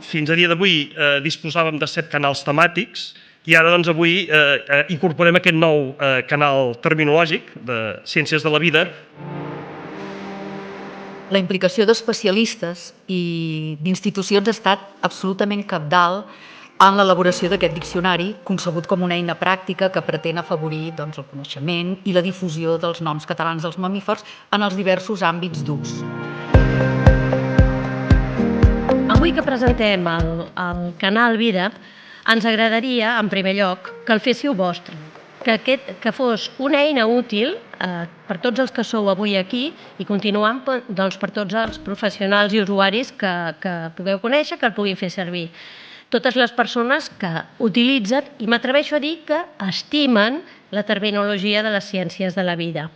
fins a dia d'avui disposàvem de 7 canals temàtics i ara doncs avui incorporem aquest nou canal terminològic de Ciències de la Vida. La implicació d'especialistes i d'institucions ha estat absolutament cabdal en l'elaboració d'aquest diccionari, concebut com una eina pràctica que pretén afavorir el coneixement i la difusió dels noms catalans dels mamífers en els diversos àmbits d'ús. Avui que presentem el canal Vida, ens agradaria, en primer lloc, que el féssiu vostre, que fos una eina útil per tots els que sou avui aquí i continuant per tots els professionals i usuaris que pugueu conèixer, que el puguin fer servir. Totes les persones que utilitzen, i m'atreveixo a dir que estimen la terminologia de les ciències de la vida.